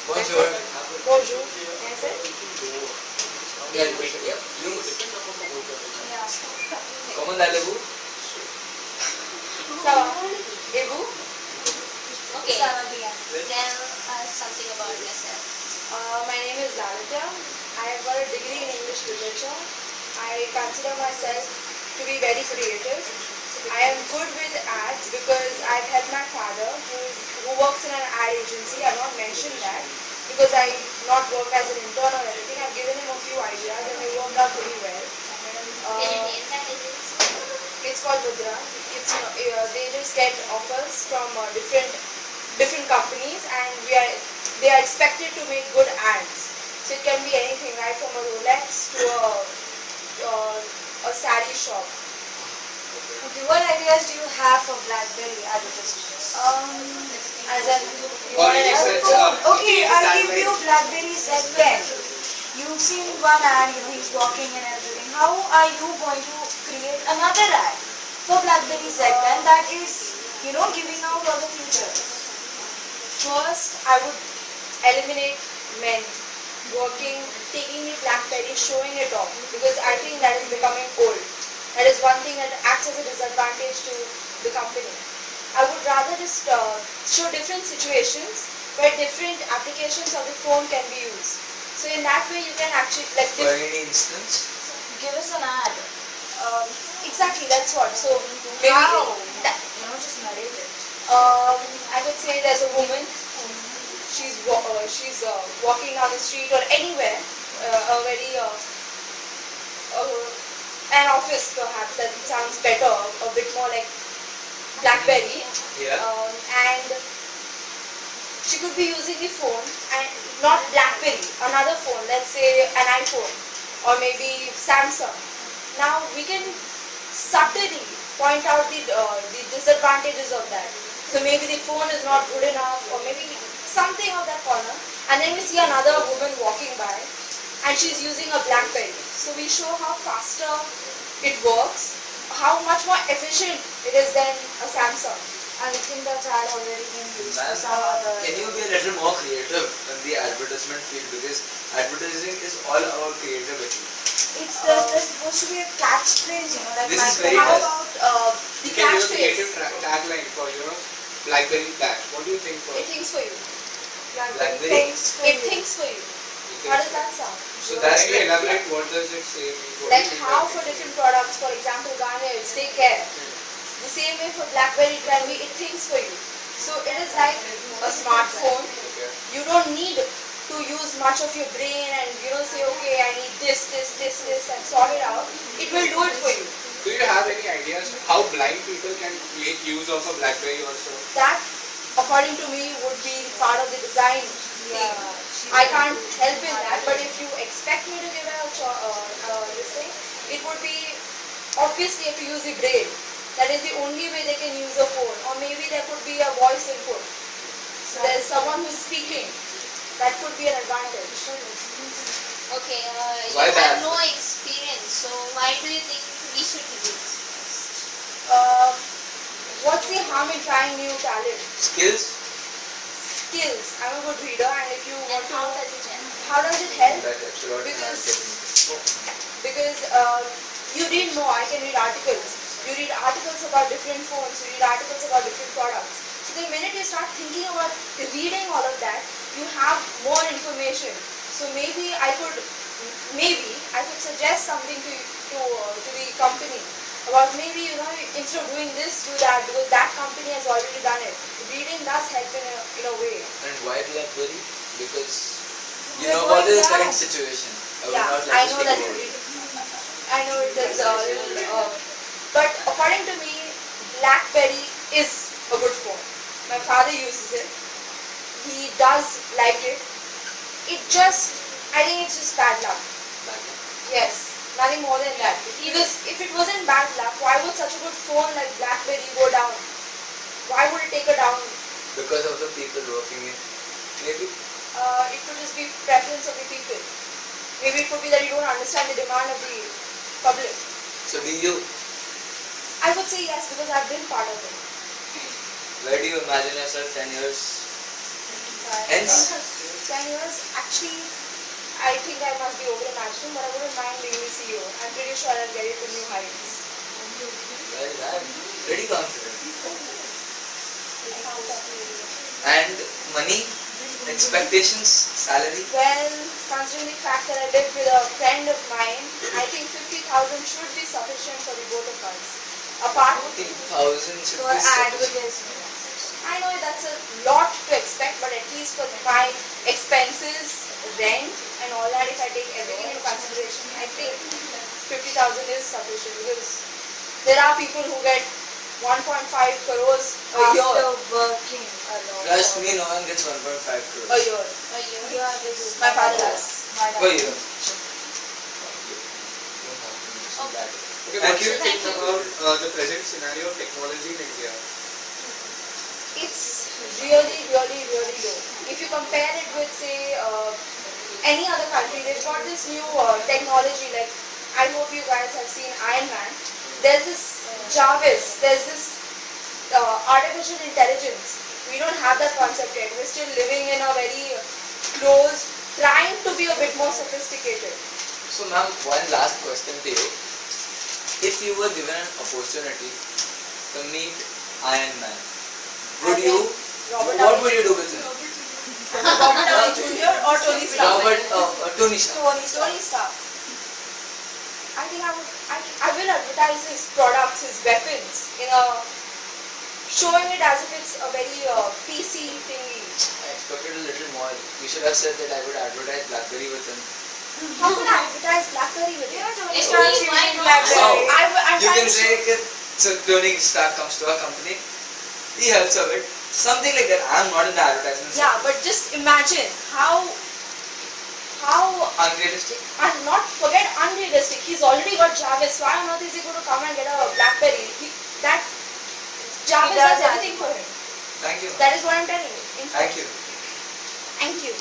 Bonjour. Bonjour. Yes, Bien, comment allez-vous? ça va. Et vous? Okay, tell us something about yourself. My name is Lalita. I have got a degree in English literature. I consider myself to be very creative. I am good with ads because I've helped my father who works in an ad agency. I've not mentioned that because I not work as an intern or anything. I've given him a few ideas and they worked out pretty well. Can you name that agency? It's called Mudra. It's they just get offers from different companies and they are expected to make good ads. So it can be anything, right from a Rolex to a saree shop. Okay, what ideas do you have for BlackBerry advertisements? As in, Already said, Okay, I'll give you BlackBerry Z10. You've seen one ad, he's walking and everything. How are you going to create another ad for BlackBerry Z10 that is, giving out for the future? first I would eliminate men taking the BlackBerry, showing it off because I think that is becoming old. That is one thing that acts as a disadvantage to the company. I would rather just show different situations where different applications of the phone can be used. So in that way you can actually For any instance? Give us an ad. exactly that's what. So maybe How? that, Just narrate it. I would say there's a woman. She's walking down the street or anywhere, an office perhaps that sounds better, a bit more like BlackBerry. Yeah. And she could be using the phone and not BlackBerry, another phone, let's say an iPhone or maybe Samsung. Now we can subtly point out the disadvantages of that. So maybe the phone is not good enough or maybe something of that corner, and then we see another woman walking by and she's using a BlackBerry. So we show how faster it works, how much more efficient it is than a Samsung. And I think that ad already been used for Ma'am, some other. can you be a little more creative in the advertisement field because advertising is all about creativity. There's supposed to be a catchphrase, like This is my very How nice. about the You can give a catchphrase? creative tagline for BlackBerry Black. What do you think for It thinks for you. BlackBerry. Thanks for It you. thinks for you. How does that sound? So that's Can you like, elaborate what does it say? What Like do you think how that for means? different products, for example, Garnier's, take care. The same way for BlackBerry it can be, it thinks for you. So it is like a smartphone. Okay. You don't need to use much of your brain and say, okay, I need this and sort it out. It will do it for you. Do you have any ideas how blind people can make use of a BlackBerry also? That, according to me, would be part of the design Yeah. thing. I can't help in that, but if you expect me to give this thing, it would be obviously you have to use the brain. That is the only way they can use a phone. Or maybe there could be a voice input. So there's someone who's speaking. That could be an advantage. Okay, Why you that? have no experience, so why do you think we should do this? What's the harm in trying new talent? skills. Skills. I'm a good reader, and if you And want to how know does it help? how does it help? That extraordinary Because you read more. I can read articles. You read articles about different phones. You read articles about different products. So the minute you start thinking about reading all of that, you have more information. So maybe I could suggest something to the company about maybe instead of doing this, do that because that company has already done it. Reading does help in a way. And why BlackBerry? Because you We're know what going is the down. current situation. I would Yeah, not I like to know speak that. about it. I know it is a little, but according to me, BlackBerry is a good phone. My father uses it. He does like it. I think it's just bad luck. Yes, nothing more than that. Because if it wasn't bad luck, why would such a good phone like BlackBerry go down? Why would it take a down? Because of the people working in. Maybe. It could just be preference of the people. Maybe it could be that you don't understand the demand of the public. So do you? I would say yes because I've been part of it. Where do you imagine yourself 10 years? Hence? 10 years, actually, I think I must be over imagining, but I wouldn't mind being the CEO. I'm pretty sure I'll get it to new heights. Well, I'm pretty confident. And money, expectations, salary. Well, considering the fact that I live with a friend of mine, I think 50,000 should be sufficient for the both of us. Apart from 50,000 should For be sufficient. advertisement. I know that's a lot to expect, but at least for my expenses, rent, and all that, if I take everything into consideration, I think 50,000 is sufficient because there are people who get 1.5 crores a year. After working a lot. Trust me, no one gets 1.5 crores. A year. A year. Yeah, they do. My father does. My dad. Per year. Okay. Okay, Thank what do you you. think Thank you. about the present scenario of technology in India? It's really, really, really low. If you compare it with, say, any other country, they've got this new technology. Like, I hope you guys have seen Iron Man. There's this Jarvis. There's this artificial intelligence. We don't have that concept yet. We're still living in a very closed, trying to be a bit more sophisticated. So, ma'am, one last question to you. If you were given an opportunity to meet Iron Man, would As in you? Robert What Downey would you do with him? Robert Downey Jr. or Tony Stark? Robert, Tony Stark. Tony Stark. I think I will advertise his products, his weapons, in a showing it as if it's a very PC thingy. I expected a little more. You should have said that I would advertise BlackBerry with him. How can I advertise BlackBerry with it? If Stark's we- why using not? BlackBerry. I'm You trying can to say that so Tony Stark comes to our company, he helps a bit, something like that. I'm not in the advertisement. yeah, but just imagine how Unrealistic. and not forget unrealistic. He's already got Jarvis. Why on earth is he going to come and get a BlackBerry? That Jarvis does does have everything for him. Thank you. That is what I'm telling you. In Thank you. Thank you.